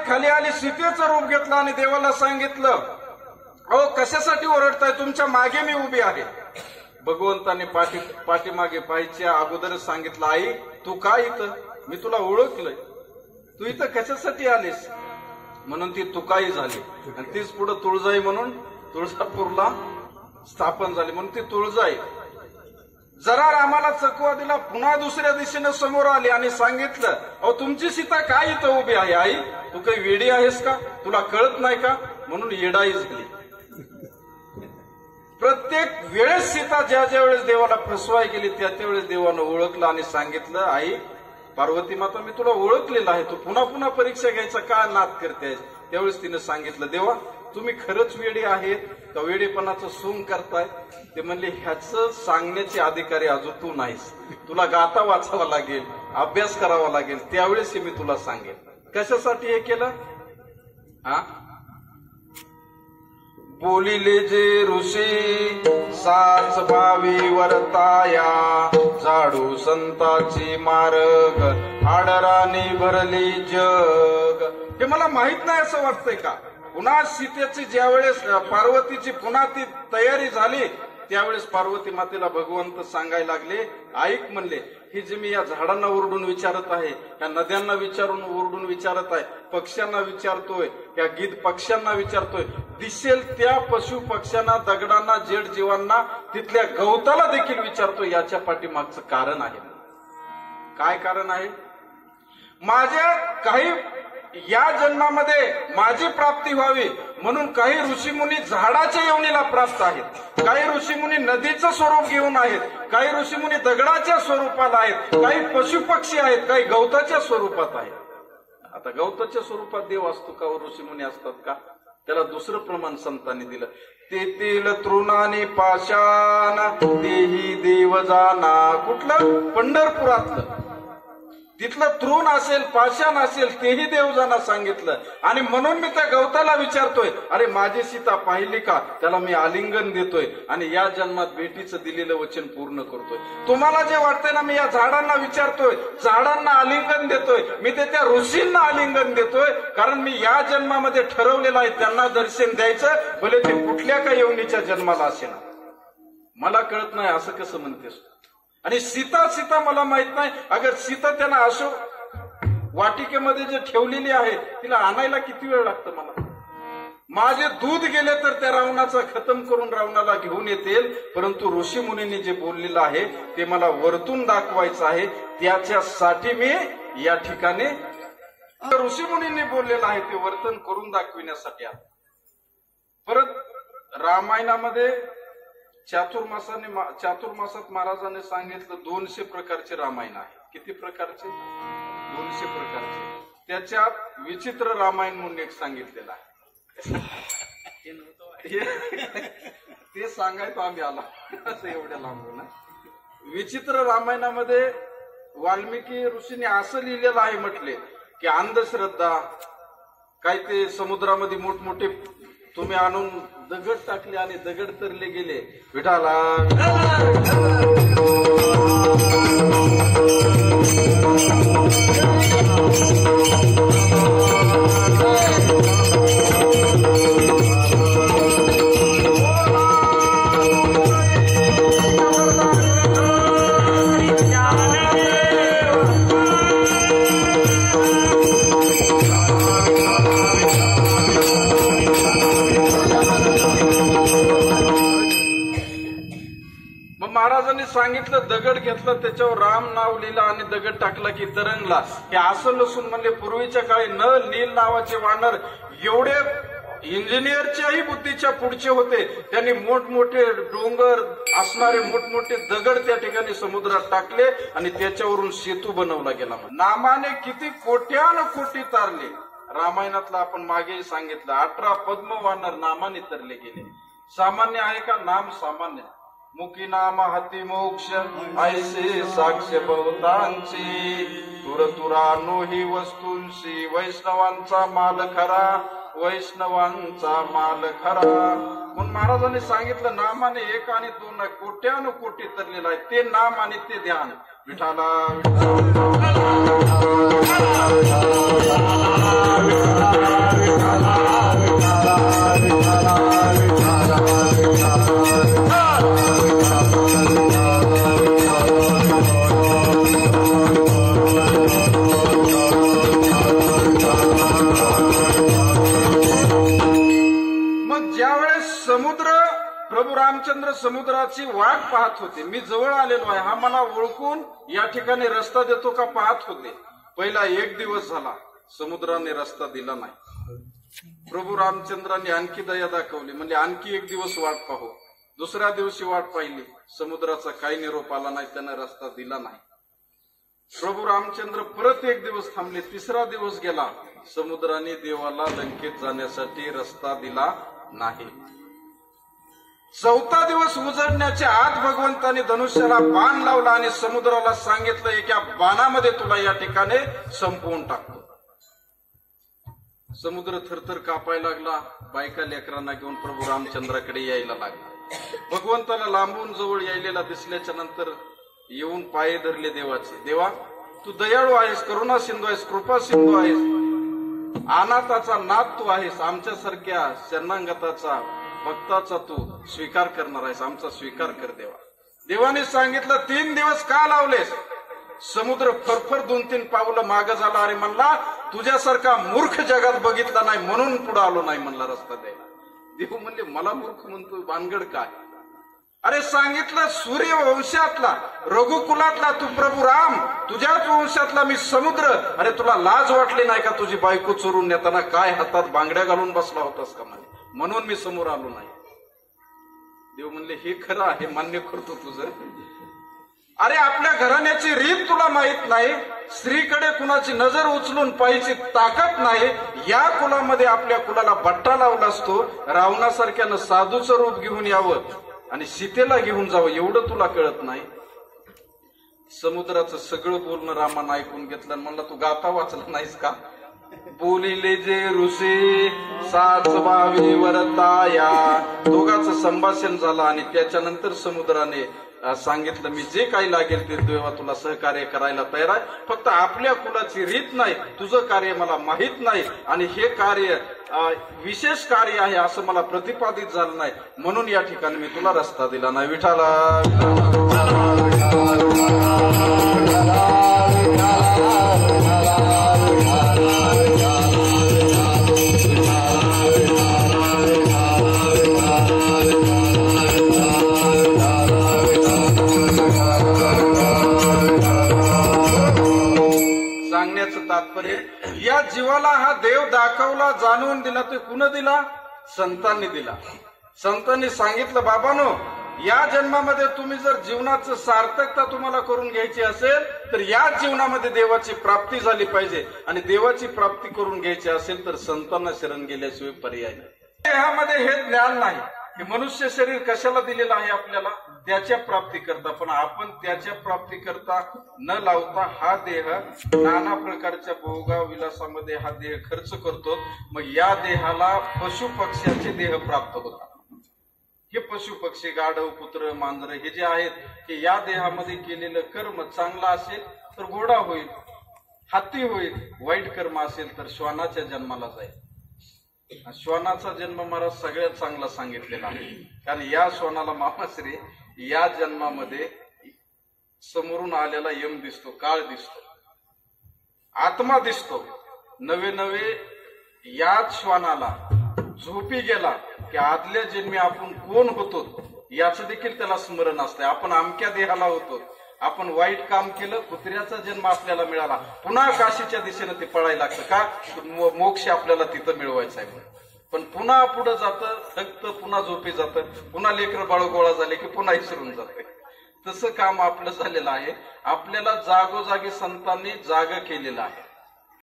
खाली आली, सीतेचं रूप घेतलं आणि देवाला सांगितलं, अहो कशासाठी ओरडताय, तुमच्या मागे मी उभी आहे. भगवंताने पाठीमागे पाहायच्या अगोदरच सांगितलं, आई तू का इथं, मी तुला ओळखलंय, तू इथं कशासाठी आलीस. म्हणून ती तुकाई झाली आणि तीच पुढे तुळजाई म्हणून तुळजापूरला स्थापन झाली, म्हणून ती तुळजाई. जरा रामाला चकवा दिला, पुन्हा दुसऱ्या दिशेने समोर आली आणि सांगितलं, अहो तुमची सीता काय इथं उभी आहे, आई तू काही वेडी आहेस का, तुला कळत नाही का. म्हणून येडाई झाली. प्रत्येक वेळेस सीता ज्या ज्या वेळेस देवाला फसवाय गेली त्या त्यावेळेस देवानं ओळखलं आणि सांगितलं, आई पार्वती माता मी तुला ओळखलेलं आहे, तू पुन्हा पुन्हा परीक्षा घ्यायचा का नाद करतेस. त्यावेळेस तिने सांगितलं, देवा तुम्ही खरंच वेडे आहेत का वेडेपणाचं सोंग करताय. ते म्हणले, ह्याचं सांगण्याचे अधिकारी अजून तू नाहीस, तुला गाता वाचावा लागेल, अभ्यास करावा लागेल, त्यावेळेस मी तुला सांगेन. कशासाठी हे केलं. बोलिले जे ऋषी साच भावी वर्ताया, झाडू संताची मार्ग आडराने भरली जग. हे मला माहित नाही असं वाटतंय का. पुन्हा सीतेची ज्यावेळेस पार्वतीची पुन्हा ती तयारी झाली त्यावेळेस पार्वती मातेला भगवंत सांगायला लागले, ऐक म्हणले, ही जे मी या झाडांना ओरडून विचारत आहे, या नद्यांना ओरडून विचारत आहे, पक्ष्यांना विचारतोय, या गीत पक्ष्यांना विचारतोय, दिसेल त्या पशु पक्ष्यांना, दगडांना, जेड जीवांना, तिथल्या गवताला देखील विचारतोय, याच्या पाठीमागचं कारण आहे. काय कारण आहे. माझ्या काही या जन्मामध्ये माझी प्राप्ती व्हावी म्हणून काही ऋषीमुनी झाडाच्या योनीला प्राप्त आहेत, काही ऋषीमुनी नदीचं स्वरूप घेऊन आहेत, काही ऋषीमुनी दगडाच्या स्वरूपाला आहेत, काही पशुपक्षी आहेत, काही गवताच्या स्वरूपात आहेत. आता गवताच्या स्वरूपात देव असतो का, ऋषीमुनी असतात का. त्याला दुसरं प्रमाण संतांनी दिलं, तेथील तृणाने पाषाण तेही देव जाना. कुठलं. पंढरपुरातलं. तिथलं तृण असेल, पाषाण असेल, तेही देवजाना सांगितलं. आणि म्हणून मी त्या गवताला विचारतोय, अरे माझी सीता पाहिली का, त्याला मी आलिंगन देतोय आणि या जन्मात भेटीचं दिलेलं वचन पूर्ण करतोय. तुम्हाला जे वाटतंय ना, मी या झाडांना विचारतोय, झाडांना आलिंगन देतोय, मी ते त्या ऋषींना आलिंगन देतोय, कारण मी या जन्मामध्ये ठरवलेलं आहे त्यांना दर्शन द्यायचं, भले ते कुठल्या का येवणीच्या जन्माला असेल. मला कळत नाही असं कसं म्हणतेस. आणि सीता मला माहित नाही. अगर सीता त्यांना अशोक वाटिकेमध्ये जे ठेवलेली आहे तिला आणायला किती वेळ लागतं. मला माझे दूध गेले तर त्या रावणाचा खतम करून रावणाला घेऊन येतील, परंतु ऋषी मुनींनी जे बोललेलं आहे ते मला वरतून दाखवायचं आहे, त्याच्यासाठी मी या ठिकाणी ऋषी मुनींनी बोललेलं आहे ते वर्तन करून दाखविण्यासाठी. परत रामायणामध्ये चातुर्मासात महाराजांनी सांगितलं 200 प्रकारचे रामायण आहे. किती प्रकारचे. 200 प्रकारचे. त्याच्यात विचित्र रामायण म्हणून एक सांगितलेलं आहे. ते सांगायचं आम्ही आला असं एवढ्या लांबून. विचित्र रामायणामध्ये वाल्मिकी ऋषीने असं लिहिलेलं आहे, म्हटले की अंधश्रद्धा काय, ते समुद्रामध्ये मोठमोठे तुम्ही आणून दगड टाकले आणि दगड तरले गेले. विठाला महाराजांनी सांगितलं, दगड घेतला त्याच्यावर राम नाव लिहिलं आणि दगड टाकला की तरंगला. हे असं नसून म्हणले, पूर्वीच्या काळी नल नील नावाचे वानर एवढे इंजिनियरच्याही बुद्धीच्या पुढचे होते, त्यांनी मोठमोठे डोंगर असणारे मोठमोठे दगड त्या ठिकाणी समुद्रात टाकले आणि त्याच्यावरून सेतू बनवला गेला. नामाने किती कोट्यान कोटी तारले. रामायणातलं आपण मागेही सांगितलं, 18 पद्म वानर नामाने तरले गेले. सामान्य आहे का नाम. सामान्य. मुकी नाम हाती मोक्ष ऐसे साक्ष बहुतांची, तुरतुरानो ही वस्तूंशी वैष्णवांचा माल खरा, वैष्णवांचा माल खरा. म्हणून महाराजांनी सांगितलं, नामाने 1 आणि 2 नाही, कोट्यानु कोटी तरलेला आहे. ते नाम आणि ते ध्यान. विठाला विठ्ठला प्रभू रामचंद्र समुद्राची वाट पाहत होते. मी जवळ आलेलो आहे, हा मला ओळखून या ठिकाणी रस्ता देतो का पाहत होते. पहिला 1 दिवस झाला, समुद्राने रस्ता दिला नाही. प्रभू रामचंद्रांनी आणखी दया दाखवली, म्हणजे आणखी 1 दिवस वाट पाहू. दुसऱ्या दिवशी वाट पाहिली, समुद्राचा काही निरोप आला नाही, त्याने रस्ता दिला नाही. प्रभू रामचंद्र परत 1 दिवस थांबले. तिसरा दिवस गेला, समुद्राने देवाला लंकेत जाण्यासाठी रस्ता दिला नाही. चौथा दिवस उजडण्याच्या आत भगवंताने धनुष्याला बाण लावला आणि समुद्राला सांगितलं, एका बाणामध्ये तुला या ठिकाणी संपवून टाकतो. समुद्र थरथर कापायला लागला. बायका लेकरांना घेऊन प्रभू रामचंद्राकडे यायला लागला. भगवंताला लांबून जवळ यायलेला दिसल्याच्या नंतर येऊन पाय धरले देवाचे. देवा, तू दयाळू आहेस, करुणा सिंधू आहेस, कृपा सिंधू आहेस, अनाथाचा नाथ तू आहेस, आमच्यासारख्या शरणागताचा भक्ताचा तू स्वीकार करणार आहेस, आमचा स्वीकार कर देवा. देवाने सांगितलं, 3 दिवस का लावलेस? समुद्र फरफर 2-3 पावलं मागं झाला आणि म्हणला, तुझ्यासारखा मूर्ख जगात बघितला नाही म्हणून पुढे आलो नाही म्हणला रस्ता द्यायला. देव म्हणले, मला मूर्ख म्हणतो, भानगड काय? अरे सांगितलं, सूर्यवंशातला रघुकुलातला तू प्रभू राम, तुझ्याच वंशातला मी समुद्र. अरे तुला लाज वाटली नाही का? तुझी बायको चोरून नेताना काय हातात बांगड्या घालून बसला होतास का? म्हणून मी समोर आलो नाही. देव म्हणले, हे खरं आहे, मान्य करतो तुझं. अरे आपल्या घराण्याची रीत तुला माहित नाही, स्त्रीकडे कुणाची नजर उचलून पाहायची ताकद नाही. या कुलामध्ये आपल्या कुलाला बट्टा लावला असतो. रावणासारख्यानं साधूचं रूप घेऊन यावं आणि सीतेला घेऊन जावं, एवढं तुला कळत नाही. समुद्राचं सगळं बोलणं रामानं ऐकून घेतलं आणि म्हणला, तू गाथा वाचला नाहीस का? बोलिले जे ऋषी साच भावी वरताया. दोघांचं संभाषण झालं आणि त्याच्यानंतर समुद्राने सांगितलं, मी जे काही लागेल ते देवा तुला सहकार्य करायला तयार आहे, फक्त आपल्या कुलाची रीत नाही, तुझं कार्य मला माहित नाही आणि हे कार्य विशेष कार्य आहे असं मला प्रतिपादित झालं नाही, म्हणून या ठिकाणी मी तुला रस्ता दिला नाही. विठाला सांगण्याचं तात्पर्य, या जीवाला हा देव दाखवला, जाणून दिला. ते कुण दिला? संतांनी दिला. संतांनी सांगितलं, बाबांनो, या जन्मामध्ये तुम्ही जर जीवनाचं सार्थकता तुम्हाला करून घ्यायची असेल तर या जीवनामध्ये देवाची प्राप्ती झाली पाहिजे आणि देवाची प्राप्ती करून घ्यायची असेल तर संतांना शरण गेल्याशिवाय पर्याय नाही. देहामध्ये हे ज्ञान नाही की मनुष्य शरीर कशाला दिलेलं आहे आपल्याला, त्याच्या प्राप्ती करता. पण आपण त्याच्या प्राप्ती करता न लावता हा देह नाना प्रकारच्या भोगा विलासामध्ये हा देह खर्च करतो. मग या देहाला पशु पक्ष्याचे देह प्राप्त होतात. हे पशु पक्षी, गाढव, कुत्र, मांजर हे जे आहेत, की या देहामध्ये केलेलं कर्म चांगला असेल तर घोडा होईल, हत्ती होईल, वाईट कर्म असेल तर श्वानाच्या जन्माला जाईल. श्वानाचा जन्म महाराज सगळ्यात चांगला सांगितलेला आहे, कारण या श्वानाला मामाश्री या जन्मामध्ये समोरून आलेला यम दिसतो, काळ दिसतो, आत्मा दिसतो. नवे नवे याच श्वानाला झोपी गेला की आदल्या जन्मी आपण कोण होतो याचं देखील त्याला स्मरण असतंय. आपण अमक्या देहाला होतो, आपण वाईट काम केलं, कुत्र्याचा जन्म आपल्याला मिळाला, पुन्हा काशीच्या दिशेने ते पळायला लागतं का? मोक्ष आपल्याला तिथं मिळवायचा आहे. पण पुन्हा पुढे जातं, थकतं, पुन्हा झोपी जातं, पुन्हा लेकर बाळ गोळा झाले की पुन्हा विसरून जाते. तसं काम आपलं झालेलं आहे. आपल्याला जागोजागी संतांनी जाग केलेलं आहे.